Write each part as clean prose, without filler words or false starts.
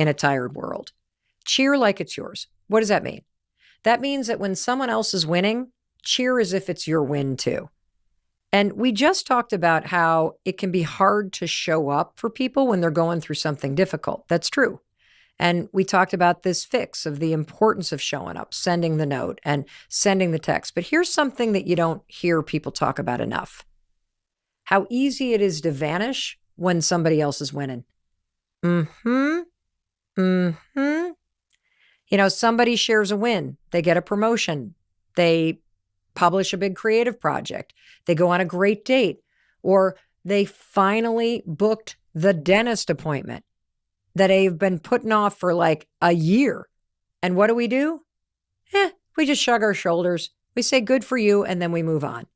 in a tired world. Cheer like it's yours. What does that mean? That means that when someone else is winning, cheer as if it's your win too. And we just talked about how it can be hard to show up for people when they're going through something difficult. That's true. And we talked about this fix of the importance of showing up, sending the note and sending the text. But here's something that you don't hear people talk about enough. How easy it is to vanish when somebody else is winning. Somebody shares a win. They get a promotion. They publish a big creative project. They go on a great date. Or they finally booked the dentist appointment that they've been putting off for like a year. And what do? We just shrug our shoulders. We say, good for you, and then we move on.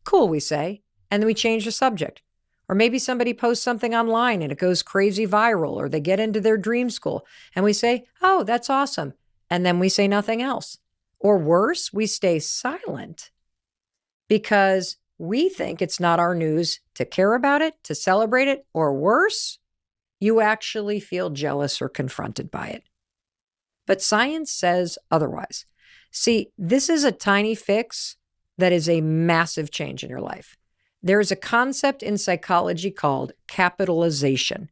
Cool, we say, and then we change the subject. Or maybe somebody posts something online and it goes crazy viral, or they get into their dream school and we say, oh, that's awesome. And then we say nothing else. Or worse, we stay silent because we think it's not our news to care about it, to celebrate it, or worse, you actually feel jealous or confronted by it. But science says otherwise. See, this is a tiny fix that is a massive change in your life. There is a concept in psychology called capitalization.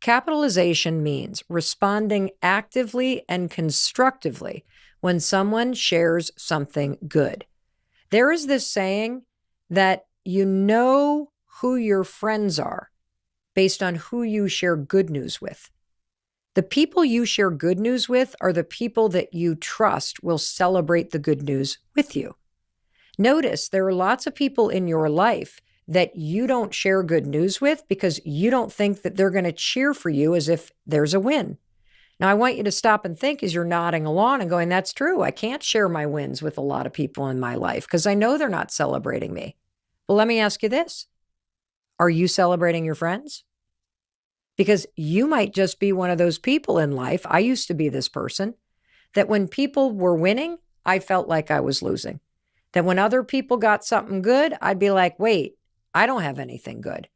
Capitalization means responding actively and constructively when someone shares something good. There is this saying that you know who your friends are based on who you share good news with. The people you share good news with are the people that you trust will celebrate the good news with you. Notice there are lots of people in your life that you don't share good news with because you don't think that they're going to cheer for you as if there's a win. Now, I want you to stop and think as you're nodding along and going, that's true. I can't share my wins with a lot of people in my life because I know they're not celebrating me. Well, let me ask you this. Are you celebrating your friends? Because you might just be one of those people in life. I used to be this person that when people were winning, I felt like I was losing. That when other people got something good, I'd be like, wait, I don't have anything good.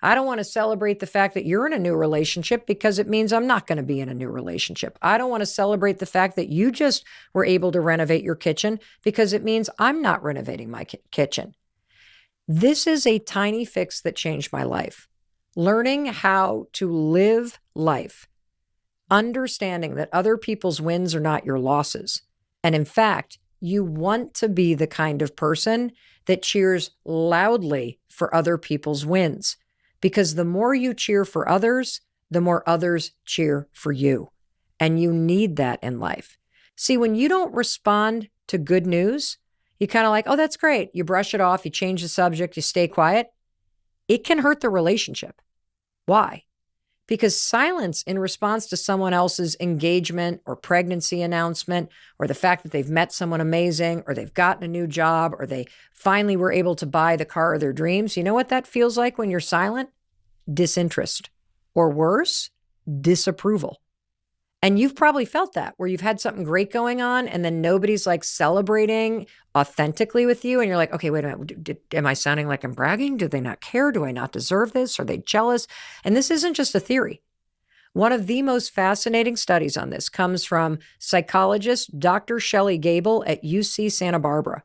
I don't want to celebrate the fact that you're in a new relationship because it means I'm not going to be in a new relationship. I don't want to celebrate the fact that you just were able to renovate your kitchen because it means I'm not renovating my kitchen. This is a tiny fix that changed my life. Learning how to live life, understanding that other people's wins are not your losses. And in fact, you want to be the kind of person that cheers loudly for other people's wins. Because the more you cheer for others, the more others cheer for you. And you need that in life. See, when you don't respond to good news, you kind of like, oh, that's great. You brush it off, you change the subject, you stay quiet. It can hurt the relationship. Why? Because silence in response to someone else's engagement or pregnancy announcement, or the fact that they've met someone amazing, or they've gotten a new job, or they finally were able to buy the car of their dreams, you know what that feels like when you're silent? Disinterest. Or worse, disapproval. And you've probably felt that, where you've had something great going on and then nobody's like celebrating authentically with you. And you're like, okay, wait a minute. Am I sounding like I'm bragging? Do they not care? Do I not deserve this? Are they jealous? And this isn't just a theory. One of the most fascinating studies on this comes from psychologist Dr. Shelley Gable at UC Santa Barbara.